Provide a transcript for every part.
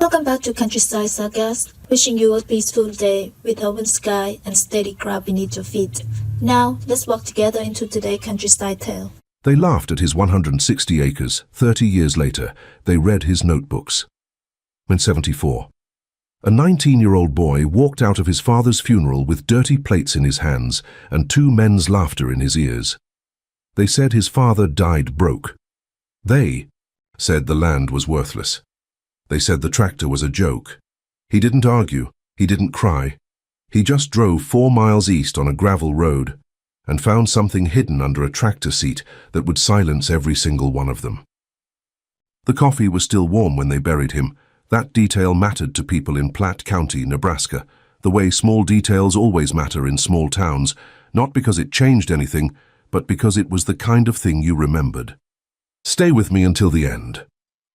Welcome back to Countryside Sagas, wishing you a peaceful day with open sky and steady ground beneath your feet. Now, let's walk together into today's countryside tale. They laughed at his 160 acres. 30 years later, they read his notebooks. In 74, a 19-year-old boy walked out of his father's funeral with dirty plates in his hands and two men's laughter in his ears. They said his father died broke. They said the land was worthless. They said the tractor was a joke. He didn't argue. He didn't cry. He just drove 4 miles east on a gravel road and found something hidden under a tractor seat that would silence every single one of them. The coffee was still warm when they buried him. That detail mattered to people in Platte County, Nebraska, the way small details always matter in small towns, not because it changed anything, but because it was the kind of thing you remembered. Stay with me until the end.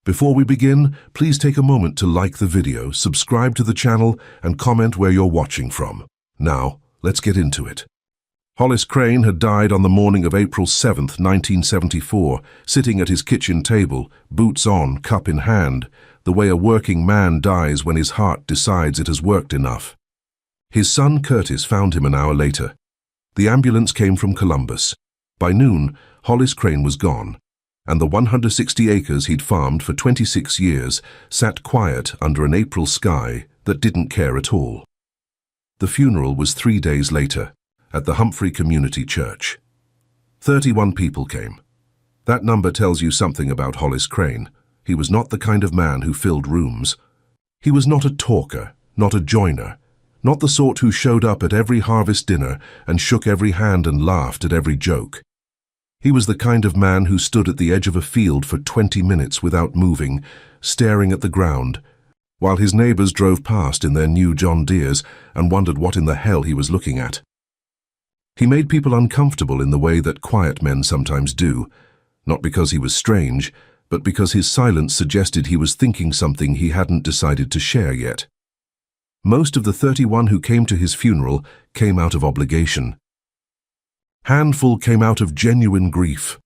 Before we begin, please take a moment to like the video, subscribe to the channel, and comment where you're watching from. Now, let's get into it. Hollis Crane had died on the morning of April 7, 1974, sitting at his kitchen table, boots on, cup in hand, the way a working man dies when his heart decides it has worked enough. His son Curtis found him an hour later. The ambulance came from Columbus. By noon, Hollis Crane was gone, and the 160 acres he'd farmed for 26 years sat quiet under an April sky that didn't care at all. The funeral was 3 days later, at the Humphrey Community Church. 31 people came. That number tells you something about Hollis Crane. He was not the kind of man who filled rooms. He was not a talker, not a joiner, not the sort who showed up at every harvest dinner and shook every hand and laughed at every joke. He was the kind of man who stood at the edge of a field for 20 minutes without moving, staring at the ground, while his neighbors drove past in their new John Deeres and wondered what in the hell he was looking at. He made people uncomfortable in the way that quiet men sometimes do, not because he was strange, but because his silence suggested he was thinking something he hadn't decided to share yet. Most of the 31 who came to his funeral came out of obligation. Handful came out of genuine grief.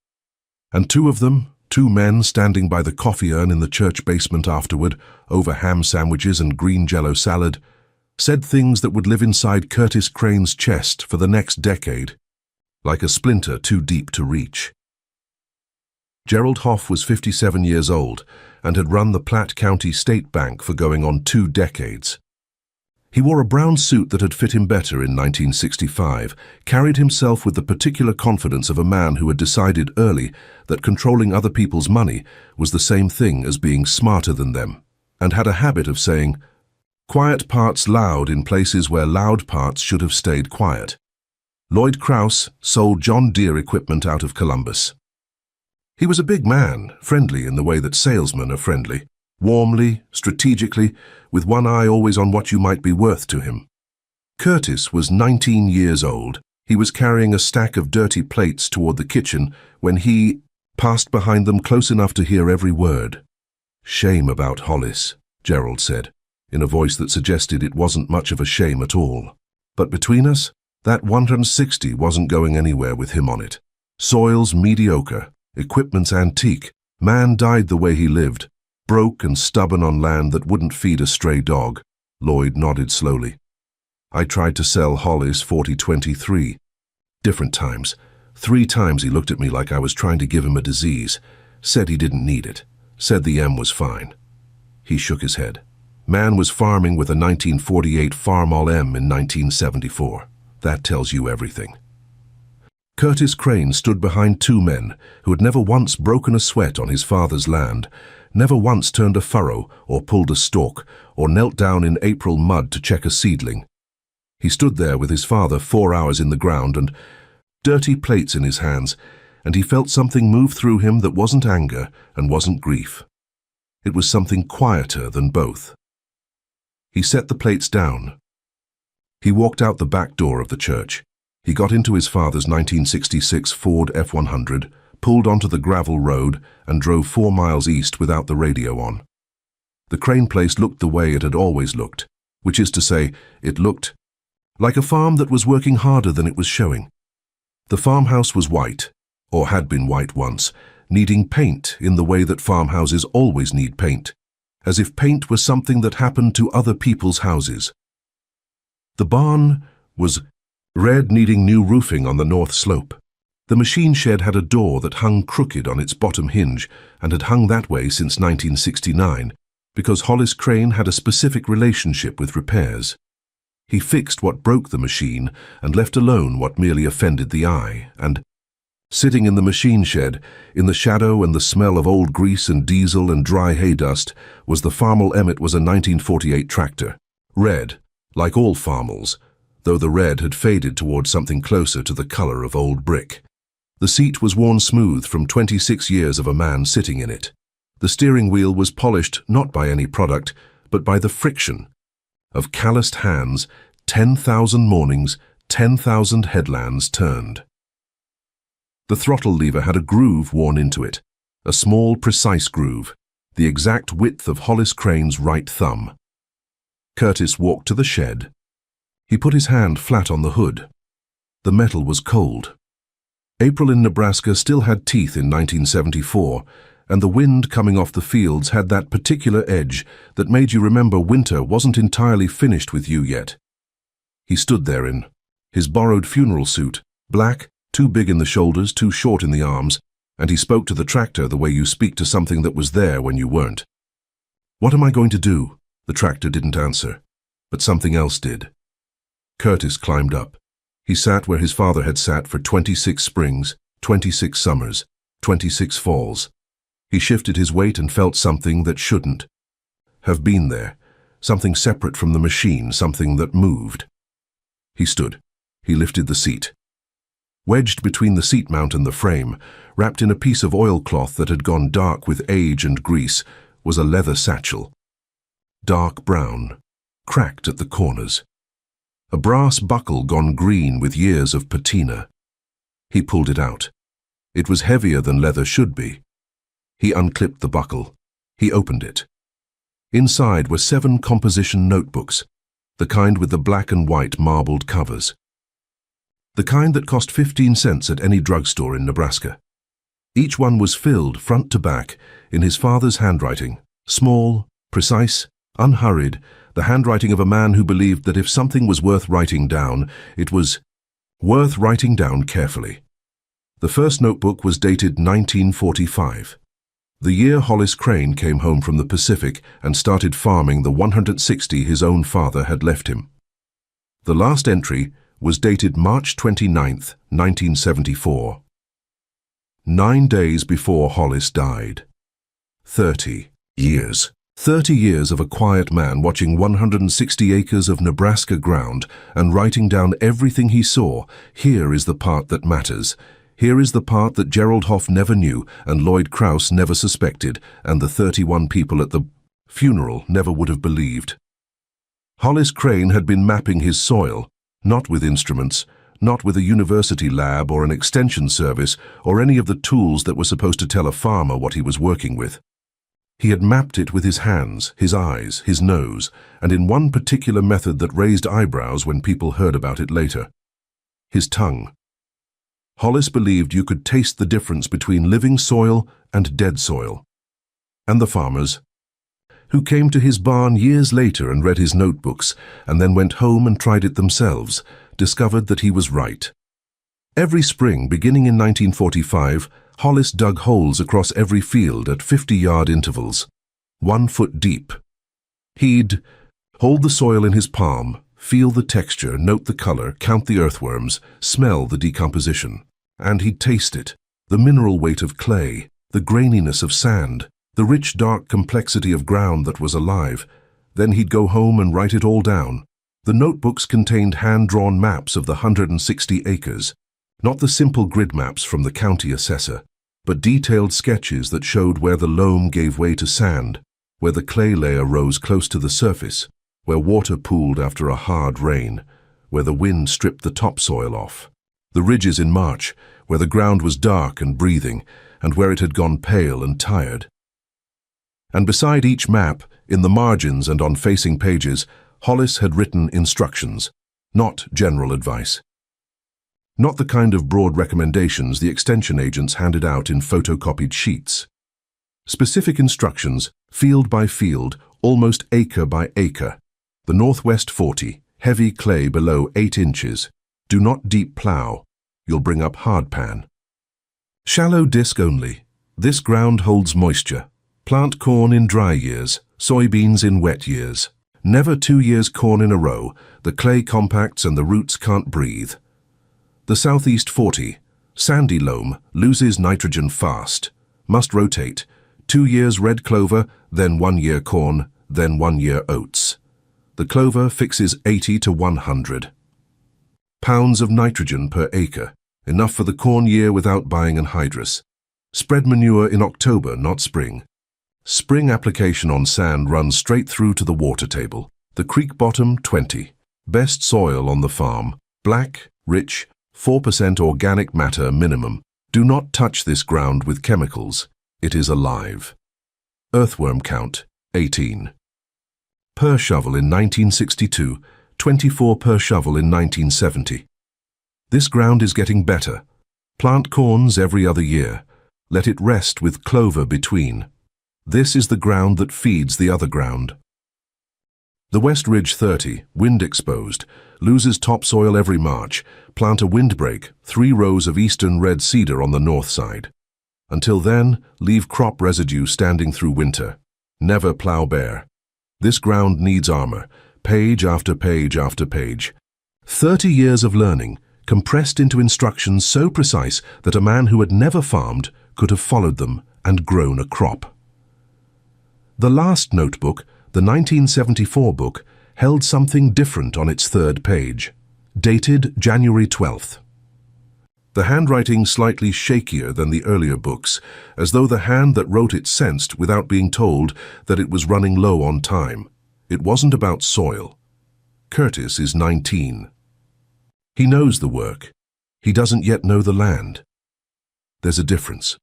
And two of them, two men standing by the coffee urn in the church basement afterward, over ham sandwiches and green jello salad, said things that would live inside Curtis Crane's chest for the next decade, like a splinter too deep to reach. Gerald Hoff was 57 years old and had run the Platte County State Bank for going on 2 decades. He wore a brown suit that had fit him better in 1965, carried himself with the particular confidence of a man who had decided early that controlling other people's money was the same thing as being smarter than them, and had a habit of saying, "Quiet parts loud in places where loud parts should have stayed quiet." Lloyd Krause sold John Deere equipment out of Columbus. He was a big man, friendly in the way that salesmen are friendly, warmly, strategically, with one eye always on what you might be worth to him. Curtis was 19 years old. He was carrying a stack of dirty plates toward the kitchen when he passed behind them close enough to hear every word. "Shame about Hollis," Gerald said, in a voice that suggested it wasn't much of a shame at all. But between us, that 160 wasn't going anywhere with him on it. Soil's mediocre, equipment's antique, man died the way he lived, broke and stubborn on land that wouldn't feed a stray dog. Lloyd nodded slowly. "I tried to sell Hollis 4023. Different times. 3 times he looked at me like I was trying to give him a disease. Said he didn't need it. Said the M was fine." He shook his head. Man was farming with a 1948 Farmall M in 1974. That tells you everything. Curtis Crane stood behind 2 men who had never once broken a sweat on his father's land, never once turned a furrow or pulled a stalk or knelt down in April mud to check a seedling. He stood there with his father 4 hours in the ground and dirty plates in his hands, and he felt something move through him that wasn't anger and wasn't grief. It was something quieter than both. He set the plates down. He walked out the back door of the church. He got into his father's 1966 Ford F100, pulled onto the gravel road, and drove 4 miles east without the radio on. The Crane place looked the way it had always looked, which is to say, it looked like a farm that was working harder than it was showing. The farmhouse was white, or had been white once, needing paint in the way that farmhouses always need paint, as if paint was something that happened to other people's houses. The barn was red, needing new roofing on the north slope. The machine shed had a door that hung crooked on its bottom hinge and had hung that way since 1969 because Hollis Crane had a specific relationship with repairs. He fixed what broke the machine and left alone what merely offended the eye, and sitting in the machine shed, in the shadow and the smell of old grease and diesel and dry hay dust, was the Farmall Emmett was a 1948 tractor. Red, like all Farmalls, though the red had faded towards something closer to the color of old brick. The seat was worn smooth from 26 years of a man sitting in it. The steering wheel was polished not by any product, but by the friction of calloused hands. 10,000 mornings, 10,000 headlands turned. The throttle lever had a groove worn into it, a small, precise groove, the exact width of Hollis Crane's right thumb. Curtis walked to the shed. He put his hand flat on the hood. The metal was cold. April in Nebraska still had teeth in 1974, and the wind coming off the fields had that particular edge that made you remember winter wasn't entirely finished with you yet. He stood there in his borrowed funeral suit, black, too big in the shoulders, too short in the arms, and he spoke to the tractor the way you speak to something that was there when you weren't. "What am I going to do?" The tractor didn't answer, but something else did. Curtis climbed up. He sat where his father had sat for 26 springs, 26 summers, 26 falls. He shifted his weight and felt something that shouldn't have been there, something separate from the machine, something that moved. He stood. He lifted the seat. Wedged between the seat mount and the frame, wrapped in a piece of oilcloth that had gone dark with age and grease, was a leather satchel. Dark brown, cracked at the corners. A brass buckle gone green with years of patina. He pulled it out. It was heavier than leather should be. He unclipped the buckle. He opened it. Inside were 7 composition notebooks, the kind with the black and white marbled covers. The kind that cost 15 cents at any drugstore in Nebraska. Each one was filled, front to back, in his father's handwriting, small, precise, unhurried, the handwriting of a man who believed that if something was worth writing down, it was worth writing down carefully. The first notebook was dated 1945. The year Hollis Crane came home from the Pacific and started farming the 160 his own father had left him. The last entry was dated March 29, 1974. 9 days before Hollis died. 30 years. 30 years of a quiet man watching 160 acres of Nebraska ground and writing down everything he saw. Here is the part that matters. Here is the part that Gerald Hoff never knew and Lloyd Krause never suspected, and the 31 people at the funeral never would have believed. Hollis Crane had been mapping his soil, not with instruments, not with a university lab or an extension service or any of the tools that were supposed to tell a farmer what he was working with. He had mapped it with his hands, his eyes, his nose, and in one particular method that raised eyebrows when people heard about it later. His tongue. Hollis believed you could taste the difference between living soil and dead soil. And the farmers, who came to his barn years later and read his notebooks and then went home and tried it themselves, discovered that he was right. Every spring, beginning in 1945, Hollis dug holes across every field at 50-yard intervals, 1 foot deep. He'd hold the soil in his palm, feel the texture, note the color, count the earthworms, smell the decomposition. And he'd taste it, the mineral weight of clay, the graininess of sand, the rich dark complexity of ground that was alive. Then he'd go home and write it all down. The notebooks contained hand-drawn maps of the 160 acres, not the simple grid maps from the county assessor, but detailed sketches that showed where the loam gave way to sand, where the clay layer rose close to the surface, where water pooled after a hard rain, where the wind stripped the topsoil off, the ridges in March, where the ground was dark and breathing, and where it had gone pale and tired. And beside each map, in the margins and on facing pages, Hollis had written instructions, not general advice. Not the kind of broad recommendations the extension agents handed out in photocopied sheets. Specific instructions, field by field, almost acre by acre. The Northwest 40, heavy clay below 8 inches. Do not deep plow. You'll bring up hard pan. Shallow disc only. This ground holds moisture. Plant corn in dry years, soybeans in wet years. Never 2 years corn in a row. The clay compacts and the roots can't breathe. The Southeast 40, sandy loam, loses nitrogen fast. Must rotate. 2 years red clover, then 1 year corn, then 1 year oats. The clover fixes 80 to 100 pounds of nitrogen per acre, enough for the corn year without buying anhydrous. Spread manure in October, not spring. Spring application on sand runs straight through to the water table. The creek bottom 20. Best soil on the farm. Black, rich, 4% organic matter minimum. Do not touch this ground with chemicals. It is alive. Earthworm count, 18. Per shovel in 1962, 24 per shovel in 1970. This ground is getting better. Plant corns every other year. Let it rest with clover between. This is the ground that feeds the other ground. The West Ridge 30, wind exposed, loses topsoil every March. Plant a windbreak, 3 rows of eastern red cedar on the north side. Until then, leave crop residue standing through winter. Never plow bare. This ground needs armor, page after page after page. 30 years of learning, compressed into instructions so precise that a man who had never farmed could have followed them and grown a crop. The last notebook, the 1974 book, held something different on its 3rd page. Dated January 12th. The handwriting slightly shakier than the earlier books, as though the hand that wrote it sensed without being told that it was running low on time. It wasn't about soil. Curtis is 19. He knows the work. He doesn't yet know the land. There's a difference.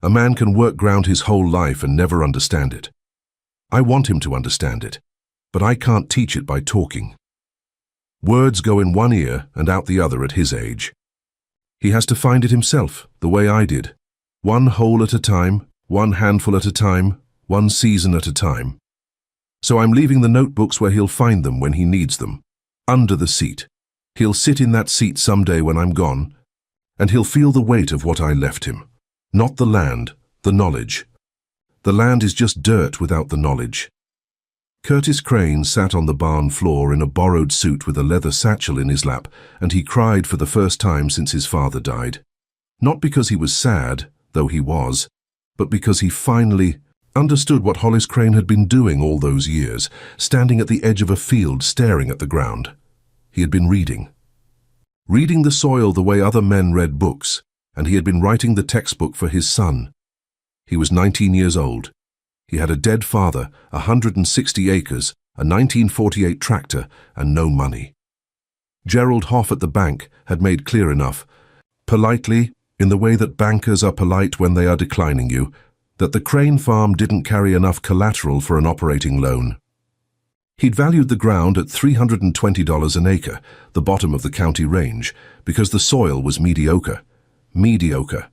A man can work ground his whole life and never understand it. I want him to understand it, but I can't teach it by talking. Words go in one ear and out the other at his age. He has to find it himself, the way I did. One hole at a time, one handful at a time, one season at a time. So I'm leaving the notebooks where he'll find them when he needs them. Under the seat. He'll sit in that seat someday when I'm gone, and he'll feel the weight of what I left him. Not the land, the knowledge. The land is just dirt without the knowledge. Curtis Crane sat on the barn floor in a borrowed suit with a leather satchel in his lap, and he cried for the first time since his father died. Not because he was sad, though he was, but because he finally understood what Hollis Crane had been doing all those years, standing at the edge of a field staring at the ground. He had been reading. Reading the soil the way other men read books, and he had been writing the textbook for his son. He was 19 years old. He had a dead father, 160 acres, a 1948 tractor, and no money. Gerald Hoff at the bank had made clear enough, politely, in the way that bankers are polite when they are declining you, that the Crane farm didn't carry enough collateral for an operating loan. He'd valued the ground at $320 an acre, the bottom of the county range, because the soil was mediocre. Mediocre.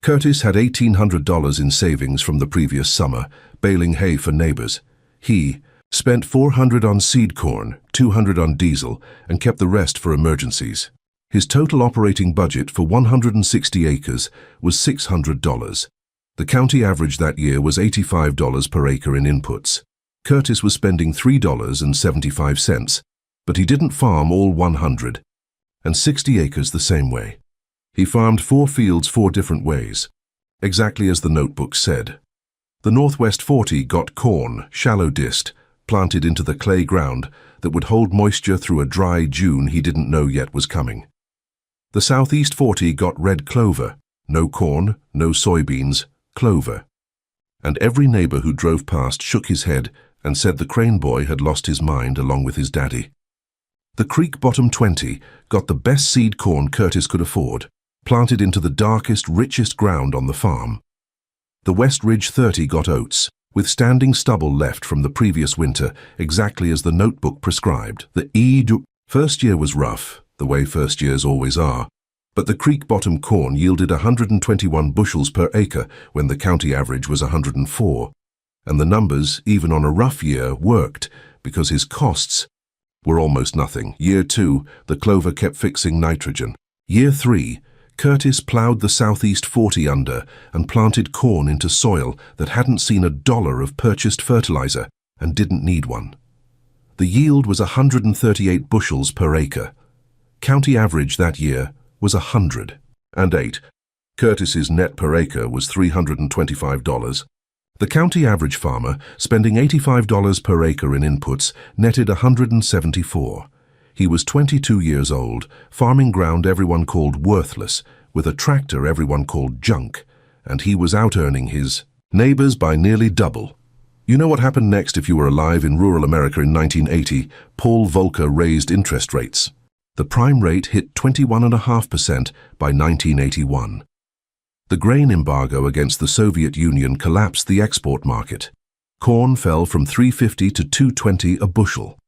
Curtis had $1,800 in savings from the previous summer, baling hay for neighbors. He spent $400 on seed corn, $200 on diesel, and kept the rest for emergencies. His total operating budget for 160 acres was $600. The county average that year was $85 per acre in inputs. Curtis was spending $3.75, but he didn't farm all 100, and 60 acres the same way. He farmed 4 fields 4 different ways, exactly as the notebook said. The Northwest 40 got corn, shallow-disced, planted into the clay ground that would hold moisture through a dry June he didn't know yet was coming. The Southeast 40 got red clover, no corn, no soybeans, clover. And every neighbor who drove past shook his head and said the Crane boy had lost his mind along with his daddy. The Creek Bottom 20 got the best seed corn Curtis could afford, planted into the darkest, richest ground on the farm. The West Ridge 30 got oats, with standing stubble left from the previous winter, exactly as the notebook prescribed. The first year was rough, the way first years always are. But the creek bottom corn yielded 121 bushels per acre when the county average was 104. And the numbers, even on a rough year, worked because his costs were almost nothing. Year 2, the clover kept fixing nitrogen. Year 3, Curtis plowed the southeast 40 under and planted corn into soil that hadn't seen $1 of purchased fertilizer and didn't need one. The yield was 138 bushels per acre. County average that year was 108. Curtis's net per acre was $325. The county average farmer, spending $85 per acre in inputs, netted $174. He was 22 years old, farming ground everyone called worthless, with a tractor everyone called junk, and he was out-earning his neighbors by nearly double. You know what happened next if you were alive in rural America in 1980? Paul Volcker raised interest rates. The prime rate hit 21.5% by 1981. The grain embargo against the Soviet Union collapsed the export market. Corn fell from $3.50 to $2.20 a bushel.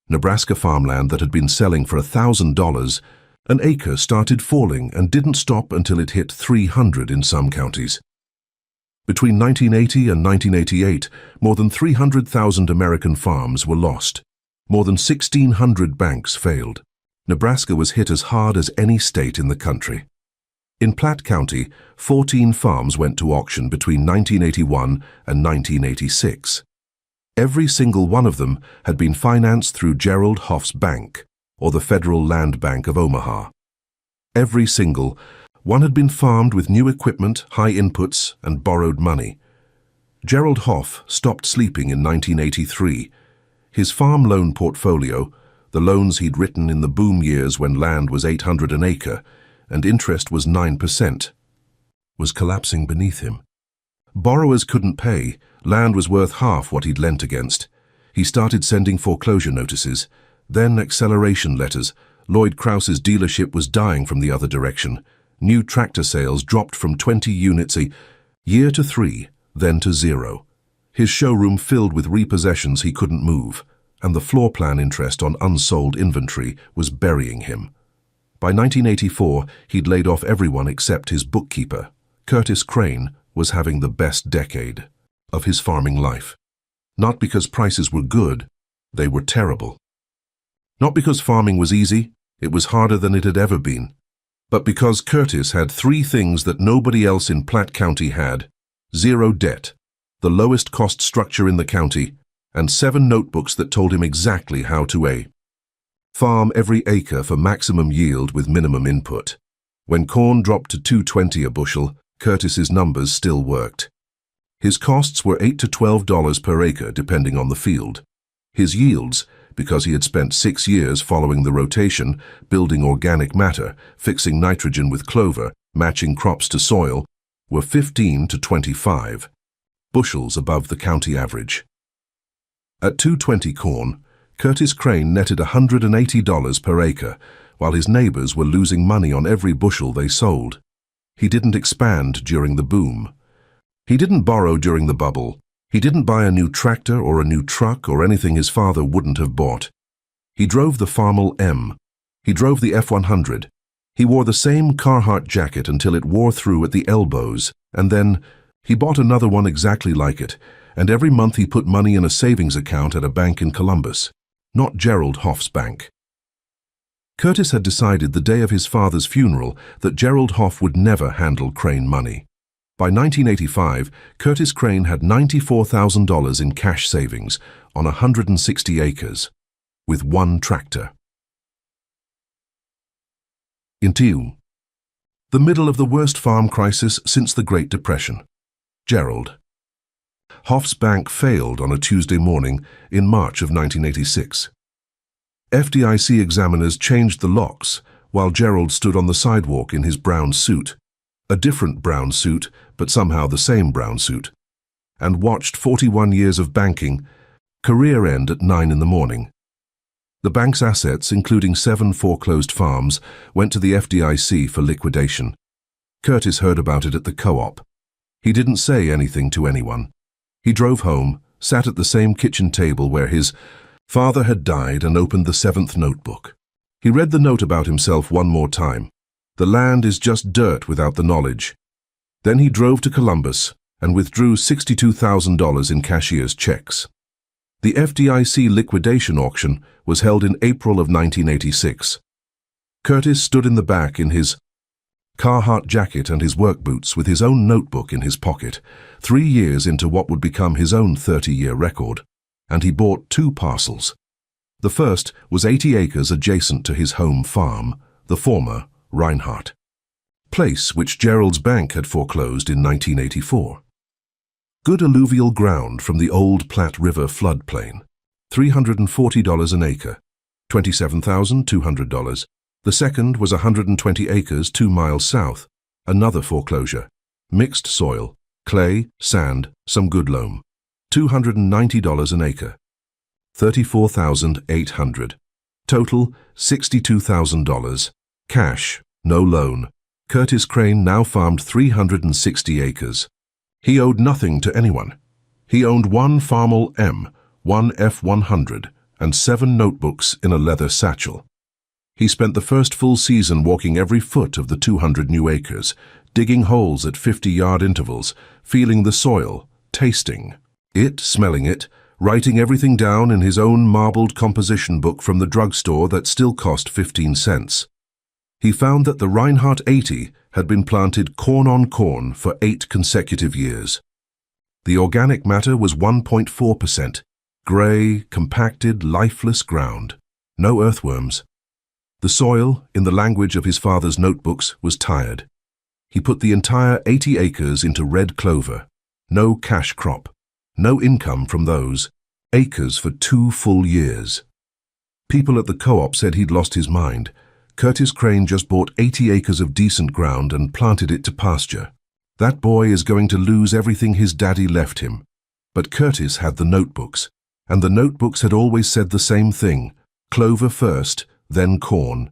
Nebraska farmland that had been selling for $1,000 an acre started falling and didn't stop until it hit $300 in some counties. Between 1980 and 1988, more than 300,000 American farms were lost. More than 1,600 banks failed. Nebraska was hit as hard as any state in the country. In Platte County, 14 farms went to auction between 1981 and 1986. Every single one of them had been financed through Gerald Hoff's Bank, or the Federal Land Bank of Omaha. Every single one had been farmed with new equipment, high inputs, and borrowed money. Gerald Hoff stopped sleeping in 1983. His farm loan portfolio, the loans he'd written in the boom years when land was $800 an acre and interest was 9%, was collapsing beneath him. Borrowers couldn't pay. Land was worth half what he'd lent against. He started sending foreclosure notices, then acceleration letters. Lloyd Krause's dealership was dying from the other direction. New tractor sales dropped from 20 units a year to 3, then to 0. His showroom filled with repossessions he couldn't move, and the floor plan interest on unsold inventory was burying him. By 1984, he'd laid off everyone except his bookkeeper. Curtis Crane was having the best decade of his farming life. Not because prices were good, they were terrible. Not because farming was easy, it was harder than it had ever been. But because Curtis had 3 things that nobody else in Platte County had: 0 debt, the lowest cost structure in the county, and 7 notebooks that told him exactly how to farm every acre for maximum yield with minimum input. When corn dropped to $2.20 a bushel, Curtis's numbers still worked. His costs were $8 to $12 per acre depending on the field. His yields, because he had spent 6 years following the rotation, building organic matter, fixing nitrogen with clover, matching crops to soil, were 15 to 25 bushels above the county average. At $2.20 corn, Curtis Crane netted $180 per acre, while his neighbors were losing money on every bushel they sold. He didn't expand during the boom. He didn't borrow during the bubble. He didn't buy a new tractor or a new truck or anything his father wouldn't have bought. He drove the Farmall M. He drove the F-100. He wore the same Carhartt jacket until it wore through at the elbows, and then he bought another one exactly like it, and every month he put money in a savings account at a bank in Columbus, not Gerald Hoff's bank. Curtis had decided the day of his father's funeral that Gerald Hoff would never handle Crane money. By 1985, Curtis Crane had $94,000 in cash savings on 160 acres, with 1 tractor. Into the middle of the worst farm crisis since the Great Depression. Gerald Hoff's bank failed on a Tuesday morning in March of 1986. FDIC examiners changed the locks while Gerald stood on the sidewalk in his brown suit, a different brown suit, but somehow the same brown suit, and watched 41 years of banking career end at 9 in the morning. The bank's assets, including 7 foreclosed farms, went to the FDIC for liquidation. Curtis heard about it at the co-op. He didn't say anything to anyone. He drove home, sat at the same kitchen table where his father had died, and opened the 7th notebook. He read the note about himself one more time. The land is just dirt without the knowledge. Then he drove to Columbus and withdrew $62,000 in cashier's checks. The FDIC liquidation auction was held in April of 1986. Curtis stood in the back in his Carhartt jacket and his work boots with his own notebook in his pocket, 3 years into what would become his own 30-year record, and he bought 2 parcels. The first was 80 acres adjacent to his home farm, the former Reinhardt place, which Gerald's Bank had foreclosed in 1984. Good alluvial ground from the old Platte River floodplain, $340 an acre, $27,200. The second was 120 acres 2 miles south, another foreclosure, mixed soil, clay, sand, some good loam, $290 an acre, $34,800. Total, $62,000. Cash, no loan. Curtis Crane now farmed 360 acres. He owed nothing to anyone. He owned 1 Farmall M, 1 F100, and 7 notebooks in a leather satchel. He spent the first full season walking every foot of the 200 new acres, digging holes at 50-yard intervals, feeling the soil, tasting it, smelling it, writing everything down in his own marbled composition book from the drugstore that still cost 15 cents. He found that the Reinhardt 80 had been planted corn on corn for 8 consecutive years. The organic matter was 1.4%, grey, compacted, lifeless ground, no earthworms. The soil, in the language of his father's notebooks, was tired. He put the entire 80 acres into red clover. No cash crop. No income from those acres for 2 full years. People at the co-op said he'd lost his mind. Curtis Crane just bought 80 acres of decent ground and planted it to pasture. That boy is going to lose everything his daddy left him. But Curtis had the notebooks, and the notebooks had always said the same thing: clover first, then corn.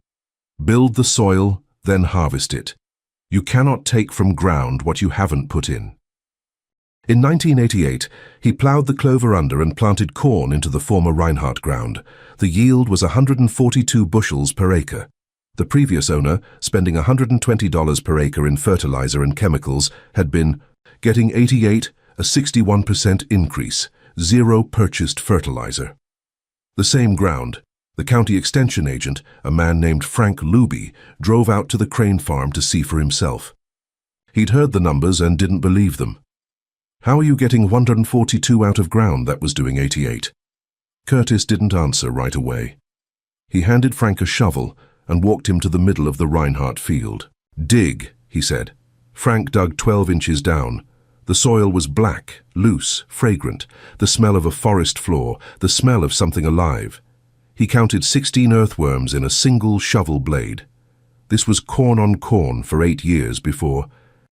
Build the soil, then harvest it. You cannot take from ground what you haven't put in. In 1988, he plowed the clover under and planted corn into the former Reinhardt ground. The yield was 142 bushels per acre. The previous owner, spending $120 per acre in fertilizer and chemicals, had been getting 88, a 61% increase, 0 purchased fertilizer. The same ground. The county extension agent, a man named Frank Luby, drove out to the Crane farm to see for himself. He'd heard the numbers and didn't believe them. How are you getting 142 out of ground that was doing 88? Curtis didn't answer right away. He handed Frank a shovel and walked him to the middle of the Reinhardt field. Dig, he said. Frank dug 12 inches down. The soil was black, loose, fragrant, the smell of a forest floor, the smell of something alive. He counted 16 earthworms in a single shovel blade. This was corn on corn for 8 years before.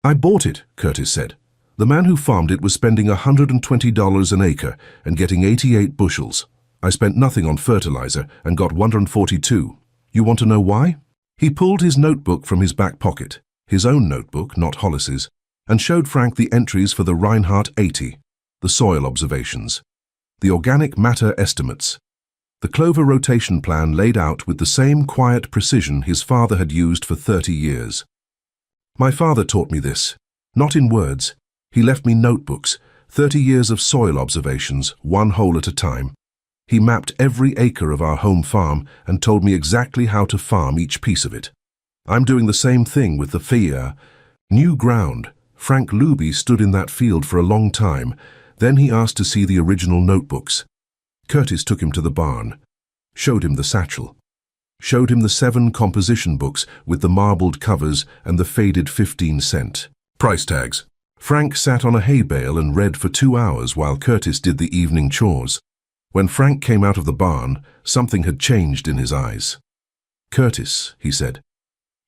I bought it, Curtis said. The man who farmed it was spending $120 an acre and getting 88 bushels. I spent nothing on fertilizer and got 142. You want to know why? He pulled his notebook from his back pocket, his own notebook, not Hollis's, and showed Frank the entries for the Reinhardt 80, the soil observations, the organic matter estimates, the clover rotation plan laid out with the same quiet precision his father had used for 30 years. My father taught me this, not in words. He left me notebooks, 30 years of soil observations, 1 hole at a time. He mapped every acre of our home farm and told me exactly how to farm each piece of it. I'm doing the same thing with the new ground. Frank Luby stood in that field for a long time. Then he asked to see the original notebooks. Curtis took him to the barn, showed him the satchel, showed him the 7 composition books with the marbled covers and the faded 15-cent price tags. Frank sat on a hay bale and read for 2 hours while Curtis did the evening chores. When Frank came out of the barn, something had changed in his eyes. Curtis, he said,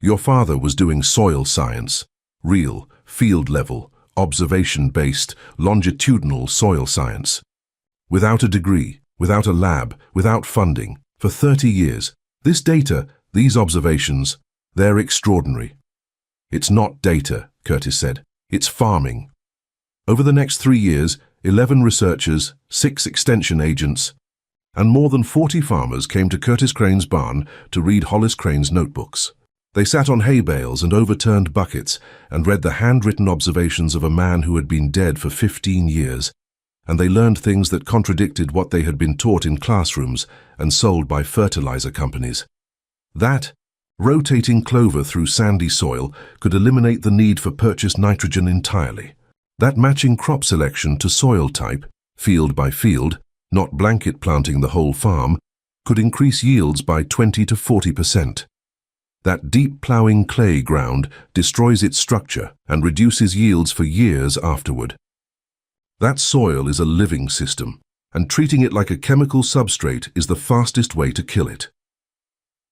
your father was doing soil science, real, field-level, observation-based, longitudinal soil science. Without a degree, without a lab, without funding, for 30 years. This data, these observations, they're extraordinary. It's not data, Curtis said. It's farming. Over the next 3 years, 11 researchers, 6 extension agents, and more than 40 farmers came to Curtis Crane's barn to read Hollis Crane's notebooks. They sat on hay bales and overturned buckets and read the handwritten observations of a man who had been dead for 15 years, and they learned things that contradicted what they had been taught in classrooms and sold by fertilizer companies. That, rotating clover through sandy soil, could eliminate the need for purchased nitrogen entirely. That matching crop selection to soil type, field by field, not blanket planting the whole farm, could increase yields by 20 to 40%. That deep plowing clay ground destroys its structure and reduces yields for years afterward. That soil is a living system, and treating it like a chemical substrate is the fastest way to kill it.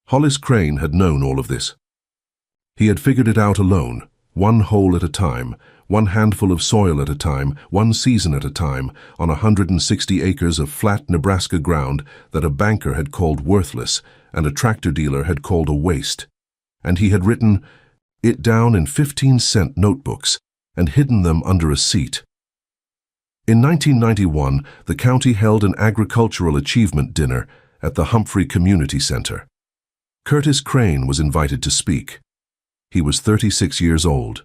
Hollis Crane had known all of this. He had figured it out alone, one hole at a time, one handful of soil at a time, one season at a time, on 160 acres of flat Nebraska ground that a banker had called worthless and a tractor dealer had called a waste. And he had written it down in 15-cent notebooks and hidden them under a seat. In 1991, the county held an agricultural achievement dinner at the Humphrey Community Center. Curtis Crane was invited to speak. He was 36 years old.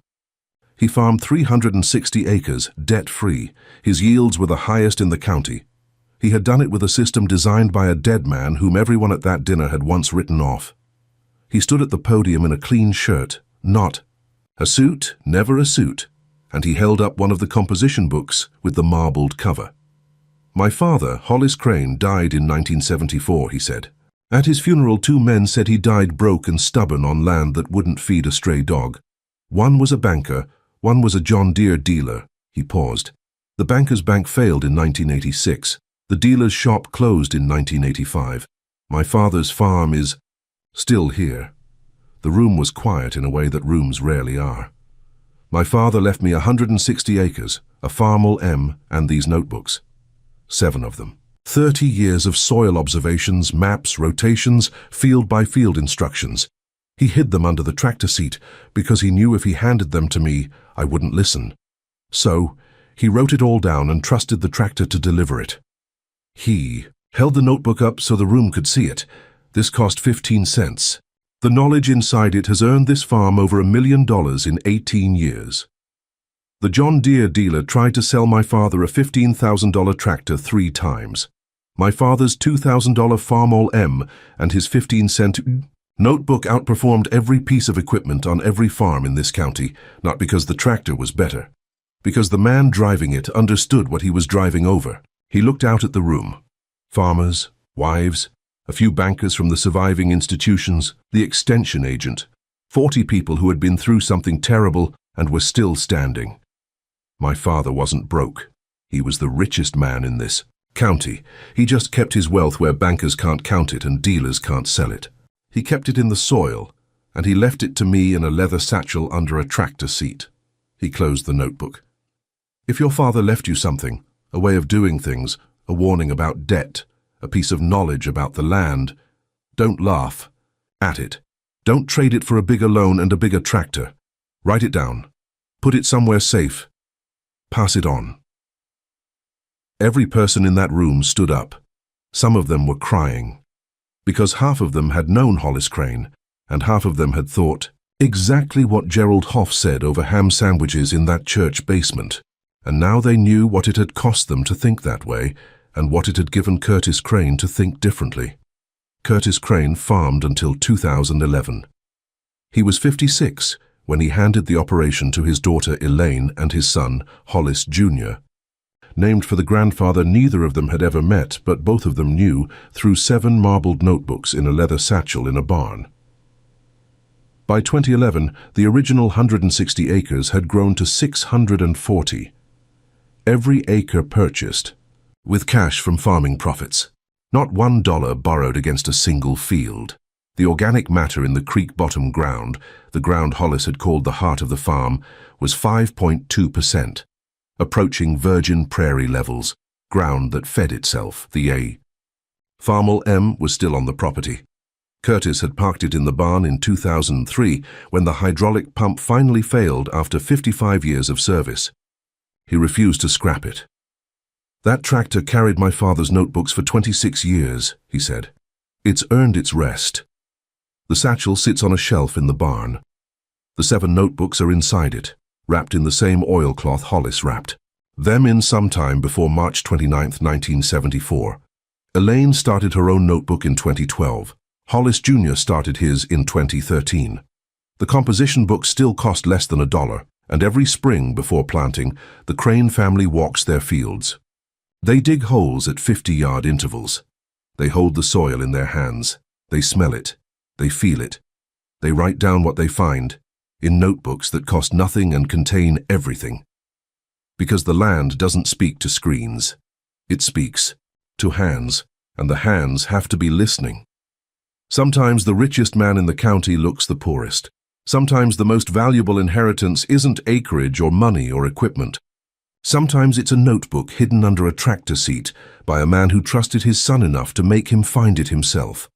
He farmed 360 acres, debt-free. His yields were the highest in the county. He had done it with a system designed by a dead man whom everyone at that dinner had once written off. He stood at the podium in a clean shirt, not a suit, never a suit, and he held up one of the composition books with the marbled cover. My father, Hollis Crane, died in 1974, he said. At his funeral, 2 men said he died broke and stubborn on land that wouldn't feed a stray dog. One was a banker, one was a John Deere dealer. He paused. The banker's bank failed in 1986. The dealer's shop closed in 1985. My father's farm is still here. The room was quiet in a way that rooms rarely are. My father left me 160 acres, a Farmall M, and these notebooks. 7 of them. 30 years of soil observations, maps, rotations, field-by-field instructions. He hid them under the tractor seat because he knew if he handed them to me, I wouldn't listen. So, he wrote it all down and trusted the tractor to deliver it. He held the notebook up so the room could see it. This cost 15 cents. The knowledge inside it has earned this farm over $1 million in 18 years. The John Deere dealer tried to sell my father a $15,000 tractor 3 times. My father's $2,000 Farmall M and his 15-cent notebook outperformed every piece of equipment on every farm in this county, not because the tractor was better, because the man driving it understood what he was driving over. He looked out at the room. Farmers, wives, a few bankers from the surviving institutions, the extension agent, 40 people who had been through something terrible and were still standing. My father wasn't broke. He was the richest man in this county. He just kept his wealth where bankers can't count it and dealers can't sell it. He kept it in the soil, and he left it to me in a leather satchel under a tractor seat. He closed the notebook. If your father left you something, a way of doing things, a warning about debt, a piece of knowledge about the land, don't laugh at it. Don't trade it for a bigger loan and a bigger tractor. Write it down. Put it somewhere safe. Pass it on. Every person in that room stood up. Some of them were crying, because half of them had known Hollis Crane, and half of them had thought exactly what Gerald Hoff said over ham sandwiches in that church basement, and now they knew what it had cost them to think that way, and what it had given Curtis Crane to think differently. Curtis Crane farmed until 2011. He was 56 when he handed the operation to his daughter Elaine and his son, Hollis Jr., named for the grandfather neither of them had ever met, but both of them knew through 7 marbled notebooks in a leather satchel in a barn. By 2011, the original 160 acres had grown to 640. Every acre purchased, with cash from farming profits. Not $1 borrowed against a single field. The organic matter in the creek bottom ground, the ground Hollis had called the heart of the farm, was 5.2%, approaching virgin prairie levels, ground that fed itself, the A. Farmall M was still on the property. Curtis had parked it in the barn in 2003 when the hydraulic pump finally failed after 55 years of service. He refused to scrap it. That tractor carried my father's notebooks for 26 years, he said. It's earned its rest. The satchel sits on a shelf in the barn. The 7 notebooks are inside it, wrapped in the same oilcloth Hollis wrapped them in sometime before March 29, 1974. Elaine started her own notebook in 2012. Hollis Jr. started his in 2013. The composition books still cost less than $1, and every spring before planting, the Crane family walks their fields. They dig holes at 50-yard intervals. They hold the soil in their hands. They smell it. They feel it. They write down what they find, in notebooks that cost nothing and contain everything. Because the land doesn't speak to screens. It speaks to hands, and the hands have to be listening. Sometimes the richest man in the county looks the poorest. Sometimes the most valuable inheritance isn't acreage or money or equipment. Sometimes it's a notebook hidden under a tractor seat by a man who trusted his son enough to make him find it himself.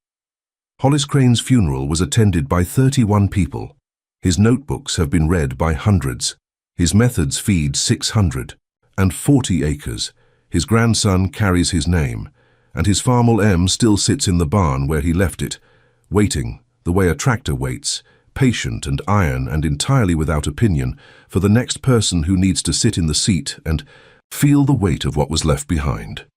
Hollis Crane's funeral was attended by 31 people. His notebooks have been read by hundreds. His methods feed 640 acres. His grandson carries his name, and his Farmel M still sits in the barn where he left it, waiting, the way a tractor waits, patient and iron and entirely without opinion, for the next person who needs to sit in the seat and feel the weight of what was left behind.